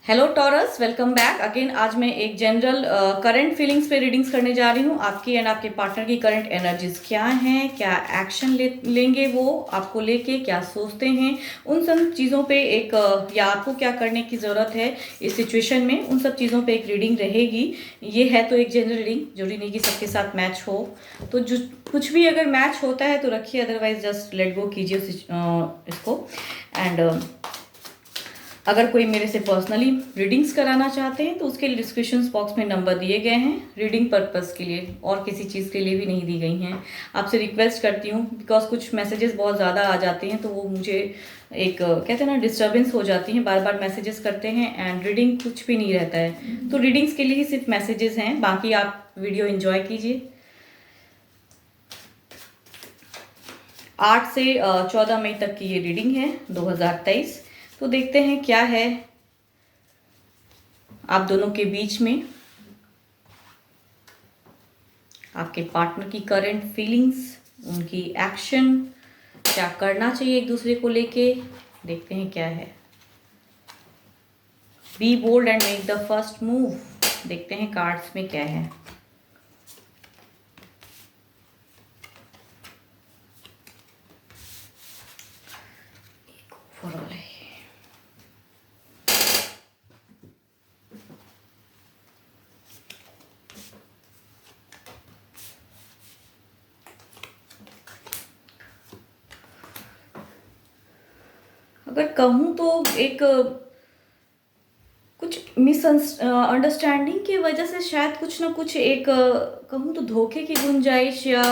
Hello taurus, welcome back again. आज मैं एक जनरल करंट फीलिंग्स पे रीडिंग्स करने जा रही हूँ। आपकी एंड आपके पार्टनर की करंट एनर्जीज क्या हैं, क्या एक्शन लेंगे वो आपको लेके, क्या सोचते हैं, उन सब चीज़ों पे एक या आपको क्या करने की ज़रूरत है इस सिचुएशन में, उन सब चीज़ों पे एक रीडिंग रहेगी। ये है तो एक जनरल रीडिंग, जरूरी नहीं कि सबके साथ मैच हो। तो जो कुछ भी अगर मैच होता है तो रखिए, अदरवाइज जस्ट लेट गो कीजिए इसको। एंड अगर कोई मेरे से पर्सनली रीडिंग्स कराना चाहते हैं तो उसके लिए डिस्क्रिप्शन बॉक्स में नंबर दिए गए हैं, रीडिंग पर्पस के लिए, और किसी चीज़ के लिए भी नहीं दी गई हैं। आपसे रिक्वेस्ट करती हूँ, बिकॉज कुछ मैसेजेस बहुत ज़्यादा आ जाते हैं तो वो मुझे एक कहते हैं ना, डिस्टर्बेंस हो जाती है। बार बार मैसेजेस करते हैं एंड रीडिंग कुछ भी नहीं रहता है, तो रीडिंग्स के लिए ही सिर्फ मैसेजेस हैं, बाकी आप वीडियो एंजॉय कीजिए। 8 से 14 मई तक की ये रीडिंग है 2023। तो देखते हैं क्या है आप दोनों के बीच में, आपके पार्टनर की करंट फीलिंग्स, उनकी एक्शन, क्या करना चाहिए एक दूसरे को लेके। देखते हैं क्या है। Be bold and make the first move. देखते हैं कार्ड्स में क्या है। ओवरऑल है। अगर कहूँ तो एक कुछ मिसअंडरस्टैंडिंग की वजह से शायद कुछ ना कुछ एक कहूँ तो धोखे की गुंजाइश, या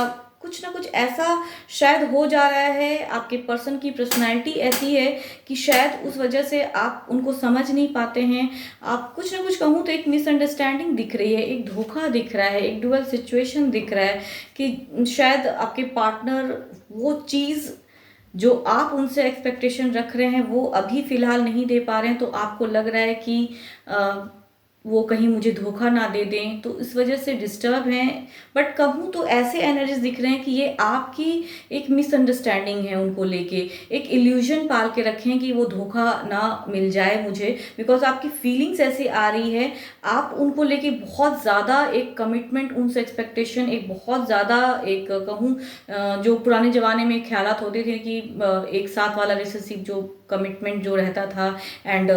कुछ ना कुछ ऐसा शायद हो जा रहा है। आपके पर्सन की पर्सनैलिटी ऐसी है कि शायद उस वजह से आप उनको समझ नहीं पाते हैं। आप कुछ ना कुछ कहूँ तो एक मिसअंडरस्टैंडिंग दिख रही है, एक धोखा दिख रहा है, एक डुअल सिचुएशन दिख रहा है कि शायद आपके पार्टनर वो चीज़ जो आप उनसे एक्सपेक्टेशन रख रहे हैं वो अभी फ़िलहाल नहीं दे पा रहे हैं। तो आपको लग रहा है कि वो कहीं मुझे धोखा ना दे दें, तो इस वजह से डिस्टर्ब हैं। बट कहूँ तो ऐसे एनर्जीज दिख रहे हैं कि ये आपकी एक मिसअंडरस्टैंडिंग है उनको लेके, एक इल्यूजन पाल के रखें कि वो धोखा ना मिल जाए मुझे, बिकॉज आपकी फीलिंग्स ऐसी आ रही है। आप उनको लेके बहुत ज़्यादा एक कमिटमेंट, उनसे एक्सपेक्टेशन, एक बहुत ज़्यादा एक कहूँ जो पुराने ज़माने में ख्यालात होते थे कि एक साथ वाला रिलेशनशिप, जो कमिटमेंट जो रहता था, एंड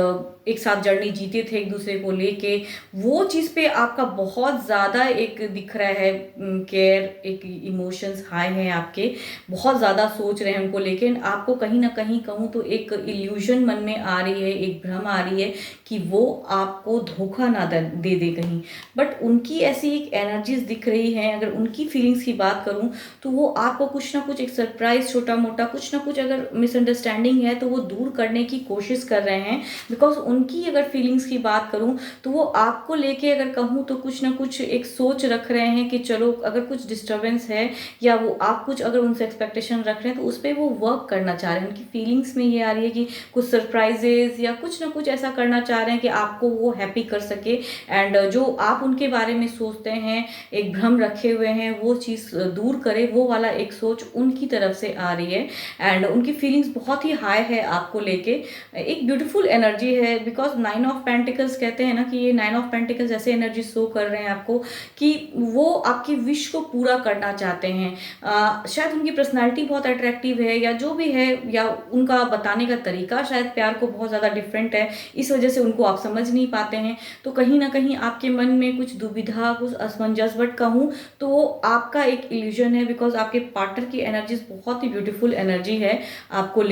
एक साथ जर्नी जीते थे एक दूसरे को लेके, वो चीज़ पे आपका बहुत ज़्यादा एक दिख रहा है केयर, एक इमोशंस हाई हैं आपके, बहुत ज़्यादा सोच रहे हैं उनको लेके। आपको कहीं ना कहीं कहूँ तो एक इल्यूजन मन में आ रही है, एक भ्रम आ रही है कि वो आपको धोखा ना दे दे कहीं। बट उनकी ऐसी एक एनर्जीज दिख रही है। अगर उनकी फीलिंग्स की बात करूँ तो वो आपको कुछ ना कुछ एक सरप्राइज, छोटा मोटा कुछ ना कुछ अगर मिसअंडरस्टैंडिंग है तो वो दूर करने की कोशिश कर रहे हैं। बिकॉज उनकी अगर फीलिंग्स की बात करूं तो वो आपको लेके अगर कहूँ तो कुछ ना कुछ एक सोच रख रहे हैं कि चलो अगर कुछ डिस्टर्बेंस है, या वो आप कुछ अगर उनसे एक्सपेक्टेशन रख रहे हैं तो उस पर वो वर्क करना चाह रहे हैं। उनकी फीलिंग्स में ये आ रही है कि कुछ सरप्राइजेज या कुछ ना कुछ ऐसा करना चाह रहे हैं कि आपको वो हैप्पी कर सके। एंड जो आप उनके बारे में सोचते हैं, एक भ्रम रखे हुए हैं, वो चीज़ दूर करे, वो वाला एक सोच उनकी तरफ से आ रही है। एंड उनकी फीलिंग्स बहुत ही हाई है आपको लेके, एक ब्यूटीफुल एनर्जी है। बिकॉज 9 ऑफ पेंटिकल्स कहते हैं ना कि ये 9 ऑफ पेंटिकल्स ऐसे एनर्जी शो कर रहे हैं आपको कि वो आपकी विश को पूरा करना चाहते हैं। शायद उनकी पर्सनालिटी बहुत अट्रैक्टिव है, या जो भी है, या उनका बताने का तरीका शायद प्यार को बहुत ज़्यादा डिफरेंट है, इस वजह से उनको आप समझ नहीं पाते हैं। तो कहीं ना कहीं आपके मन में कुछ दुविधा, कुछ असमंजस, बट कहूँ तो वो आपका एक इल्यूजन है। बिकॉज आपके पार्टनर की एनर्जीज बहुत ही ब्यूटीफुल एनर्जी है आपको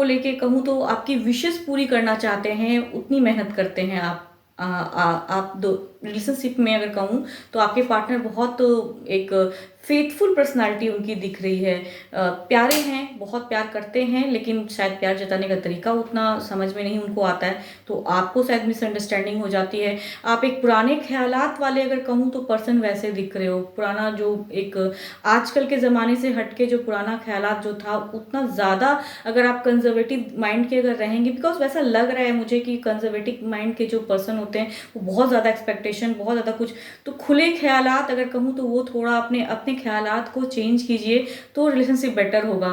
लेके कहूँ तो आपकी विशेस पूरी करना चाहते हैं, उतनी मेहनत करते हैं आप। आप दो रिलेशनशिप में अगर कहूँ तो आपके पार्टनर बहुत एक फेथफुल पर्सनालिटी उनकी दिख रही है। प्यारे हैं, बहुत प्यार करते हैं, लेकिन शायद प्यार जताने का तरीका उतना समझ में नहीं उनको आता है, तो आपको शायद मिसअंडरस्टैंडिंग हो जाती है। आप एक पुराने ख्यालात वाले अगर कहूँ तो पर्सन वैसे दिख रहे हो, पुराना जो एक आजकल के ज़माने से हटके जो पुराना ख्यालात जो था उतना ज़्यादा, अगर आप कंजर्वेटिव माइंड के अगर रहेंगे, बिकॉज वैसा लग रहा है मुझे कि कंजर्वेटिव माइंड के जो पर्सन होते हैं वो बहुत ज़्यादा एक्सपेक्टेशन, बहुत ज़्यादा कुछ, तो खुले ख्यालात अगर कहूँ तो वो थोड़ा अपने अपने अपने ख्यालात को चेंज कीजिए तो रिलेशनशिप बेटर होगा।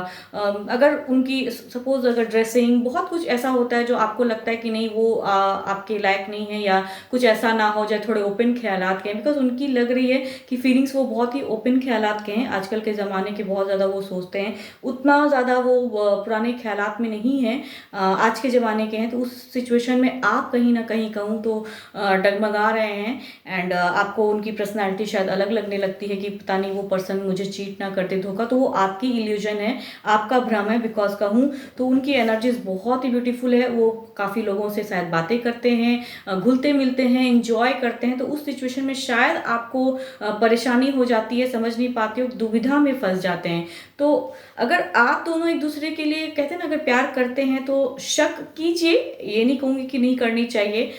अगर उनकी सपोज़ अगर ड्रेसिंग बहुत कुछ ऐसा होता है जो आपको लगता है कि नहीं वो आपके लायक नहीं है, या कुछ ऐसा ना हो जाए, थोड़े ओपन ख्यालात के हैं, बिकॉज़ उनकी लग रही है कि फीलिंग्स वो बहुत ही ओपन ख्यालात के हैं। आजकल के ज़माने के बहुत ज़्यादा वो सोचते हैं, उतना ज़्यादा वो पुराने ख्यालात में नहीं है, आज के ज़माने के हैं। तो उस सिचुएशन में आप कहीं ना कहीं कहूँ तो डगमगा रहे हैं, एंड आपको उनकी पर्सनालिटी शायद अलग लगने लगती है कि पता नहीं वो पर्सन मुझे चीट ना कर दे, धोखा। तो वो आपकी इल्यूजन है, आपका भ्रम है। बिकॉज कहूँ तो उनकी एनर्जीज बहुत ही ब्यूटीफुल है, वो काफ़ी लोगों से शायद बातें करते हैं, घुलते मिलते हैं, इंजॉय करते हैं। तो उस सिचुएशन में शायद आपको परेशानी हो जाती है, समझ नहीं पाते हो, दुविधा में फंस जाते हैं। तो अगर आप दोनों एक दूसरे के लिए कहते हैं ना, अगर प्यार करते हैं तो शक कीजिए, ये नहीं कहूँगी कि नहीं करनी चाहिए।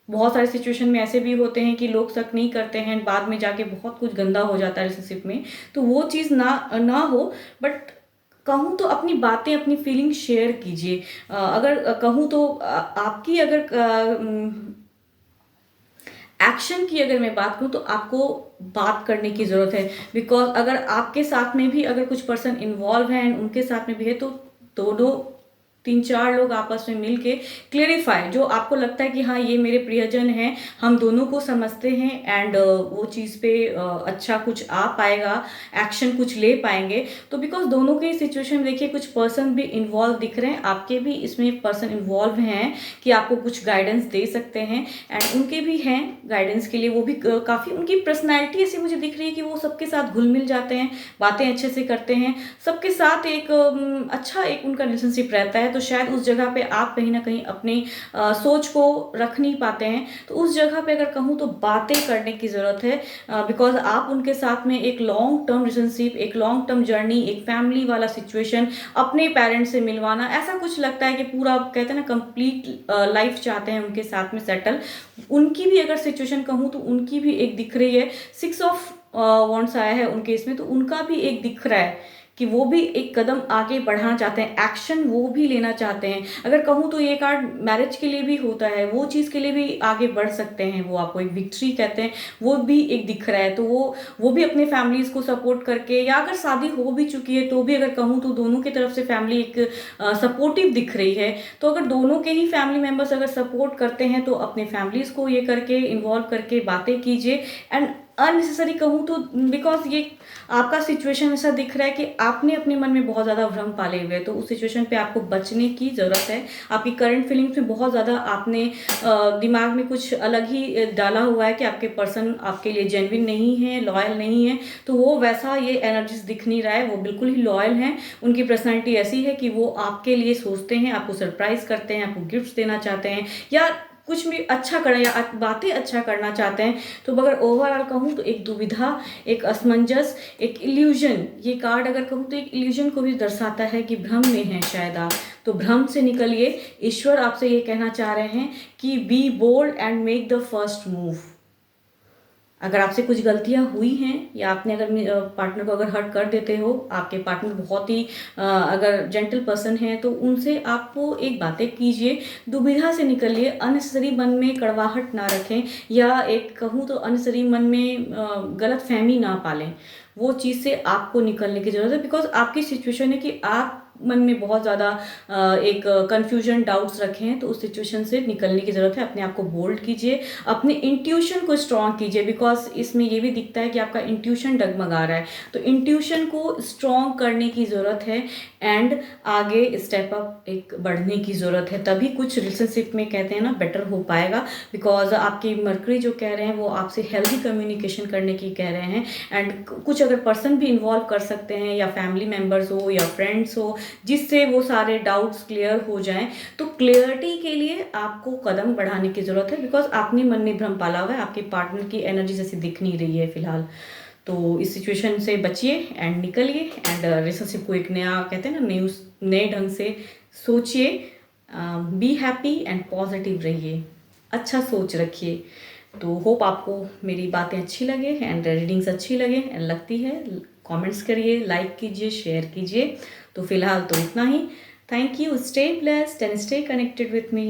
बहुत सारे सिचुएशन में ऐसे भी होते हैं कि लोग शक नहीं करते हैं, बाद में जाके बहुत कुछ गंदा हो जाता है रिलेशनशिप में। तो वो चीज़ ना ना हो। बट कहूँ तो अपनी बातें, अपनी फीलिंग शेयर कीजिए। अगर कहूँ तो आपकी अगर एक्शन की अगर मैं बात करूँ तो आपको बात करने की ज़रूरत है। बिकॉज अगर आपके साथ में भी अगर कुछ पर्सन इन्वॉल्व हैं एंड उनके साथ में भी है, तो दोनों 3-4 लोग आपस में मिल के क्लेरिफाई, जो आपको लगता है कि हाँ ये मेरे प्रियजन हैं, हम दोनों को समझते हैं, एंड वो चीज़ पे अच्छा कुछ आ पाएगा, एक्शन कुछ ले पाएंगे। तो बिकॉज दोनों के सिचुएशन में देखिए कुछ पर्सन भी इन्वॉल्व दिख रहे हैं, आपके भी इसमें पर्सन इन्वॉल्व हैं कि आपको कुछ गाइडेंस दे सकते हैं, एंड उनके भी हैं गाइडेंस के लिए। वो भी काफ़ी, उनकी पर्सनैलिटी ऐसी मुझे दिख रही है कि वो सबके साथ घुल मिल जाते हैं, बातें अच्छे से करते हैं, सबके साथ एक अच्छा एक उनका रिलेशनशिप रहता है। तो शायद उस जगह पे आप कहीं ना कहीं अपनी सोच को रख नहीं पाते हैं। तो उस जगह पे अगर कहूँ तो बातें करने की ज़रूरत है। बिकॉज आप उनके साथ में एक लॉन्ग टर्म रिलेशनशिप, एक लॉन्ग टर्म जर्नी, एक फैमिली वाला सिचुएशन, अपने पेरेंट्स से मिलवाना, ऐसा कुछ लगता है कि पूरा कहते हैं ना कंप्लीट लाइफ चाहते हैं उनके साथ में सेटल। उनकी भी अगर सिचुएशन कहूँ तो उनकी भी एक दिख रही है, 6 ऑफ वॉन्ड्स आया है उनके इसमें, तो उनका भी एक दिख रहा है कि वो भी एक कदम आगे बढ़ाना चाहते हैं, एक्शन वो भी लेना चाहते हैं। अगर कहूँ तो ये कार्ड मैरिज के लिए भी होता है, वो चीज़ के लिए भी आगे बढ़ सकते हैं, वो आपको एक विक्ट्री कहते हैं, वो भी एक दिख रहा है। तो वो भी अपने फैमिलीज को सपोर्ट करके, या अगर शादी हो भी चुकी है तो भी अगर कहूँ तो दोनों की तरफ से फैमिली एक सपोर्टिव दिख रही है। तो अगर दोनों के ही फैमिली मेम्बर्स अगर सपोर्ट करते हैं तो अपने फैमिलीज को ये करके इन्वॉल्व करके बातें कीजिए। एंड अननेसेसरी कहूँ तो बिकॉज ये आपका सिचुएशन ऐसा दिख रहा है कि आपने अपने मन में बहुत ज़्यादा भ्रम पाले हुए हैं, तो उस सिचुएशन पे आपको बचने की ज़रूरत है। आपकी करंट फीलिंग्स में बहुत ज़्यादा आपने दिमाग में कुछ अलग ही डाला हुआ है कि आपके पर्सन आपके लिए जेन्युइन नहीं है, लॉयल नहीं है। तो वो वैसा ये एनर्जीज दिख नहीं रहा है, वो बिल्कुल ही लॉयल हैं। उनकी पर्सनैलिटी ऐसी है कि वो आपके लिए सोचते हैं, आपको सरप्राइज करते हैं, आपको गिफ्ट्स देना चाहते हैं, या कुछ भी अच्छा करें या बातें अच्छा करना चाहते हैं। तो अगर ओवरऑल कहूँ तो एक दुविधा, एक असमंजस, एक इल्यूजन, ये कार्ड अगर कहूँ तो एक इल्यूजन को भी दर्शाता है कि भ्रम में है शायद आप। तो भ्रम से निकलिए। ईश्वर आपसे ये कहना चाह रहे हैं कि be bold and make the first move. अगर आपसे कुछ गलतियां हुई हैं, या आपने अगर पार्टनर को अगर हर्ट कर देते हो, आपके पार्टनर बहुत ही अगर जेंटल पर्सन है, तो उनसे आपको एक बातें कीजिए, दुविधा से निकलिए, अननेसेसरी मन में कड़वाहट ना रखें, या एक कहूँ तो अननेसेसरी मन में गलत फहमी ना पालें। वो चीज़ से आपको निकलने की ज़रूरत है। बिकॉज आपकी सिचुएशन है कि आप मन में बहुत ज़्यादा एक कन्फ्यूजन, डाउट्स रखे हैं। तो उस सिचुएशन से निकलने की ज़रूरत है। अपने आप को बोल्ड कीजिए, अपने इंट्यूशन को स्ट्रॉन्ग कीजिए। बिकॉज इसमें ये भी दिखता है कि आपका इंट्यूशन डगमगा रहा है, तो इंट्यूशन को स्ट्रॉन्ग करने की ज़रूरत है, एंड आगे स्टेप अप एक बढ़ने की ज़रूरत है। तभी कुछ रिलेशनशिप में कहते हैं ना बेटर हो पाएगा। बिकॉज आपकी मरकरी जो कह रहे हैं वो आपसे हेल्दी कम्युनिकेशन करने की कह रहे हैं, एंड कुछ अगर पर्सन भी इन्वॉल्व कर सकते हैं, या फैमिली मेम्बर्स हो या फ्रेंड्स हो, जिससे वो सारे डाउट्स क्लियर हो जाएं। तो क्लियरिटी के लिए आपको कदम बढ़ाने की ज़रूरत है। बिकॉज आपने मन में भ्रम पाला हुआ है, आपके पार्टनर की एनर्जी जैसी दिख नहीं रही है फिलहाल। तो इस सिचुएशन से बचिए एंड निकलिए, एंड रिलेशनशिप को एक नया कहते हैं ना नए ढंग से सोचिए। बी हैप्पी एंड पॉजिटिव रहिए, अच्छा सोच रखिए। तो होप आपको मेरी बातें अच्छी लगे एंड रीडिंग्स अच्छी लगे, एंड लगती है कमेंट्स करिए, लाइक कीजिए, शेयर कीजिए। तो फिलहाल तो इतना ही। Thank you, stay blessed and stay connected with me.